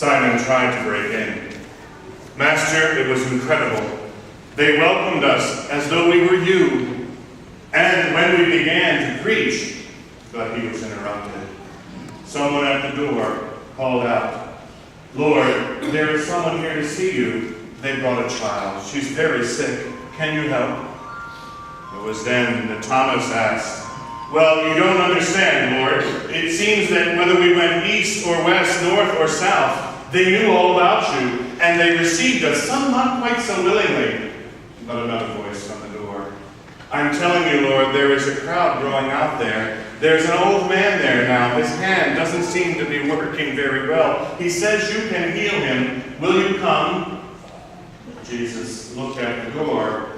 Simon tried to break in. Master, it was incredible. They welcomed us as though we were you. And when we began to preach, but he was interrupted. Someone at the door called out, Lord, there is someone here to see you. They brought a child. She's very sick. Can you help? It was then that Thomas asked, well, you don't understand, Lord. It seems that whether we went east or west, north or south, they knew all about you, and they received us, some not quite so willingly. But another voice from the door. I'm telling you, Lord, there is a crowd growing out there. There's an old man there now. His hand doesn't seem to be working very well. He says you can heal him. Will you come? Jesus looked at the door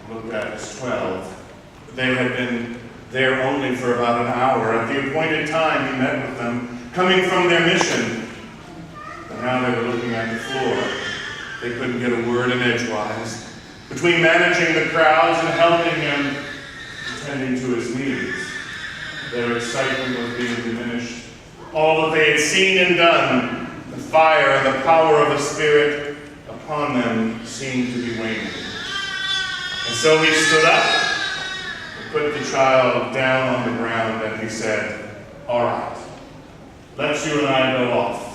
and looked at his 12. They had been there only for about an hour. At the appointed time, he met with them, coming from their mission. But now they were looking at the floor. They couldn't get a word in edgewise. Between managing the crowds and helping him, attending to his needs, their excitement was being diminished. All that they had seen and done, the fire and the power of the Spirit upon them seemed to be waning. And so he stood up, put the child down on the ground, and he said, all right, let's you and I go off.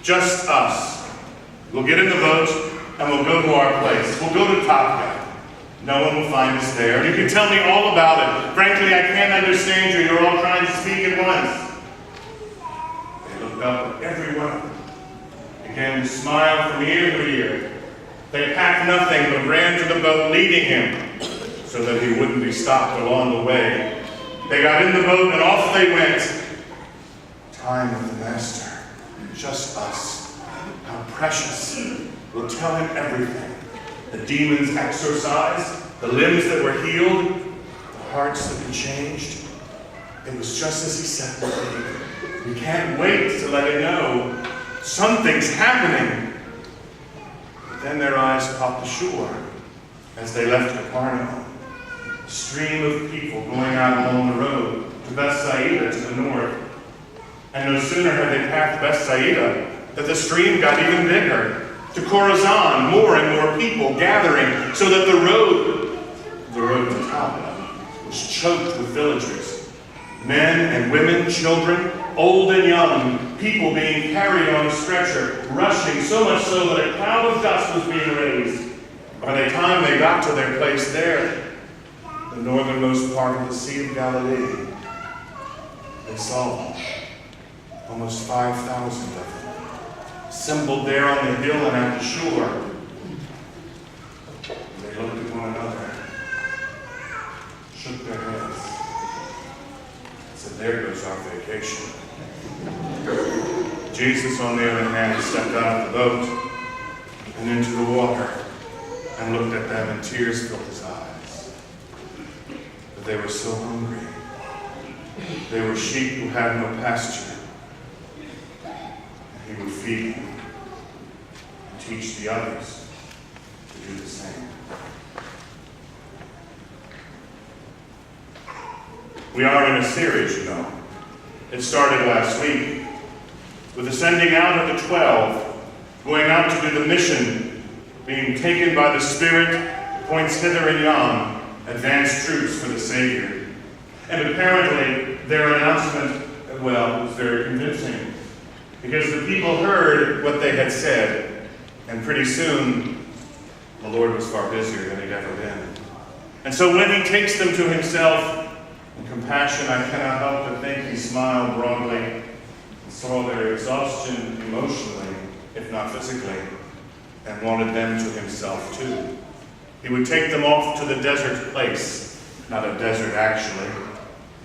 Just us. We'll get in the boat, and we'll go to our place. We'll go to Topka. No one will find us there. You can tell me all about it. Frankly, I can't understand you. You're all trying to speak at once. They looked up at every one of them, began to smile from ear to ear. They packed nothing, but ran to the boat, leading him, so that he wouldn't be stopped along the way. They got in the boat, and off they went. Time with the Master. Just us. How precious. We'll tell him everything. The demons exorcised, the limbs that were healed, the hearts that were changed. It was just as he said it would be. We can't wait to let him know something's happening. But then their eyes caught the shore as they left Capernaum. A stream of people going out along the road to Bethsaida to the north. And no sooner had they passed Bethsaida that the stream got even bigger. To Chorazin, more and more people gathering, so that the road to Topka, was choked with villagers. Men and women, children, old and young, people being carried on a stretcher, rushing, so much so that a cloud of dust was being raised. By the time they got to their place there, the northernmost part of the Sea of Galilee, they saw them, almost 5,000 of them, assembled there on the hill and at the shore. They looked at one another, shook their heads, and said, there goes our vacation. Jesus, on the other hand, stepped out of the boat and into the water and looked at them, and tears filled his eyes. But they were so hungry. They were sheep who had no pasture. And he would feed them and teach the others to do the same. We are in a series, you know. It started last week with the sending out of the 12, going out to do the mission, being taken by the Spirit, points hither and yon, advanced troops for the Savior. And apparently their announcement, well, was very convincing, because the people heard what they had said, and pretty soon the Lord was far busier than he'd ever been. And so when he takes them to himself, in compassion, I cannot help but think he smiled broadly and saw their exhaustion emotionally, if not physically, and wanted them to himself too. He would take them off to the desert place, not a desert actually,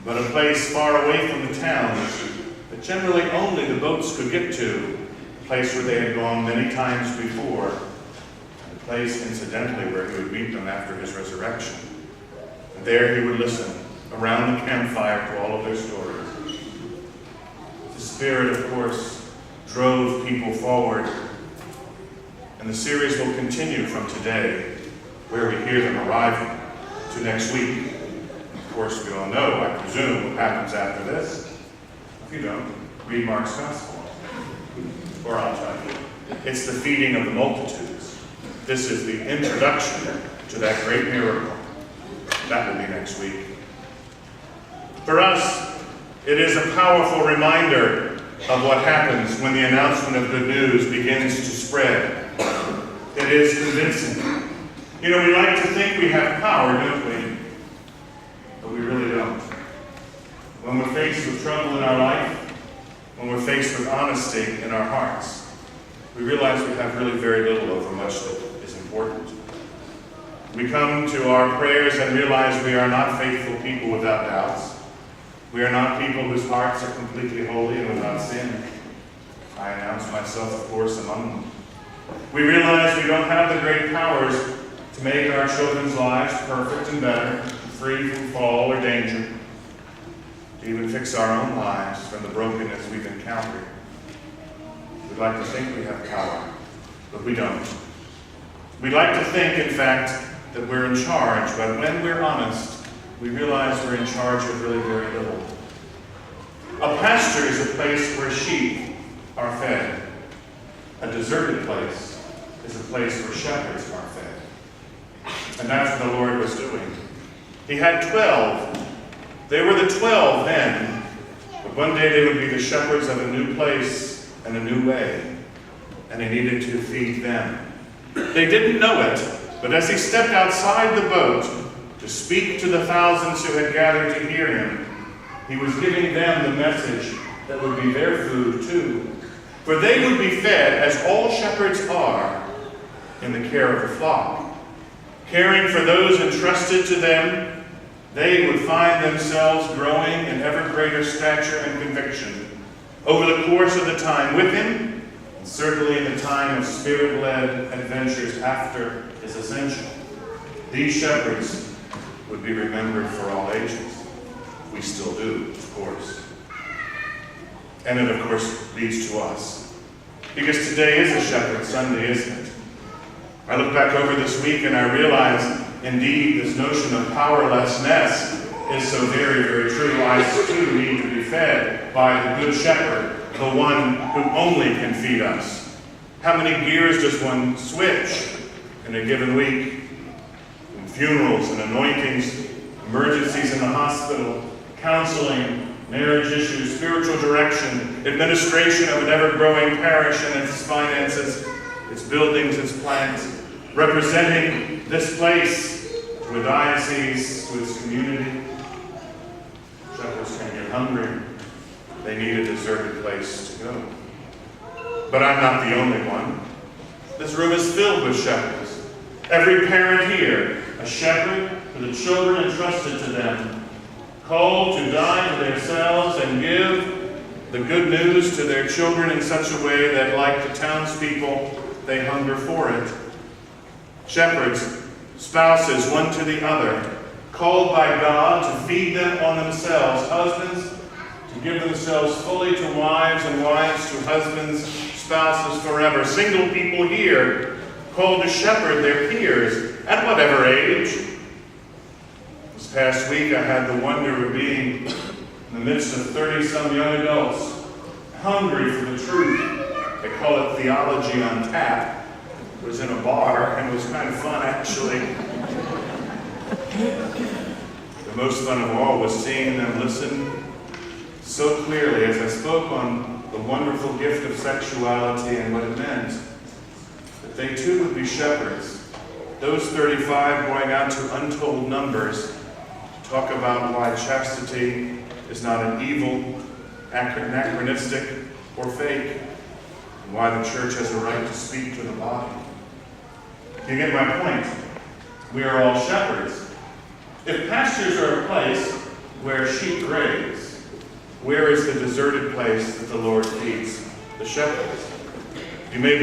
but a place far away from the towns that generally only the boats could get to, a place where they had gone many times before, and a place incidentally where he would meet them after his resurrection. And there he would listen around the campfire to all of their stories. The Spirit, of course, drove people forward. And the series will continue from today, where we hear them arriving, to next week. Of course, we all know, I presume, what happens after this. If you don't, read Mark's Gospel. Or I'll tell you, it's the feeding of the multitudes. This is the introduction to that great miracle. That will be next week. For us, it is a powerful reminder of what happens when the announcement of good news begins to spread. It is convincing. You know, we like to think we have power, don't we? But we really don't. When we're faced with trouble in our life, when we're faced with honesty in our hearts, we realize we have really very little over much that is important. We come to our prayers and realize we are not faithful people without doubts. We are not people whose hearts are completely holy and without sin. I announce myself, of course, among them. We realize we don't have the great powers to make our children's lives perfect and better, free from fall or danger, to even fix our own lives from the brokenness we've encountered. We'd like to think we have power, but we don't. We'd like to think, in fact, that we're in charge, but when we're honest, we realize we're in charge of really very little. A pasture is a place where sheep are fed. A deserted place is a place where shepherds are fed. And that's what the Lord was doing. He had 12. They were the 12 then, but one day they would be the shepherds of a new place and a new way, and he needed to feed them. They didn't know it, but as he stepped outside the boat to speak to the thousands who had gathered to hear him, he was giving them the message that would be their food too. For they would be fed as all shepherds are in the care of the flock. Caring for those entrusted to them, they would find themselves growing in ever greater stature and conviction over the course of the time with him, and certainly in the time of spirit-led adventures after his ascension. These shepherds would be remembered for all ages. We still do, of course. And it, of course, leads to us. Because today is a Shepherd Sunday, isn't it? I look back over this week and I realize, indeed, this notion of powerlessness is so very, very true. I too need to be fed by the Good Shepherd, the one who only can feed us. How many gears does one switch in a given week? In funerals and anointings, emergencies in the hospital, counseling, marriage issues, spiritual direction, administration of an ever-growing parish and its finances, its buildings, its plans, representing this place to a diocese, to its community. Shepherds can get hungry. They need a deserted place to go. But I'm not the only one. This room is filled with shepherds. Every parent here, a shepherd for the children entrusted to them, called to die to themselves and give the good news to their children in such a way that, like the townspeople, they hunger for it. Shepherds, spouses one to the other, called by God to feed them on themselves. Husbands, to give themselves fully to wives, and wives to husbands, spouses forever. Single people here, called to shepherd their peers at whatever age. This past week I had the wonder of being in the midst of 30-some young adults, hungry for the truth. They call it theology on tap. It was in a bar, and it was kind of fun, actually. The most fun of all was seeing them listen so clearly as I spoke on the wonderful gift of sexuality and what it meant. That they too would be shepherds. Those 35 going out to untold numbers to talk about why chastity is not an evil, anachronistic, or fake, and why the church has a right to speak to the body. You get my point? We are all shepherds. If pastures are a place where sheep graze, where is the deserted place that the Lord feeds the shepherds? You may be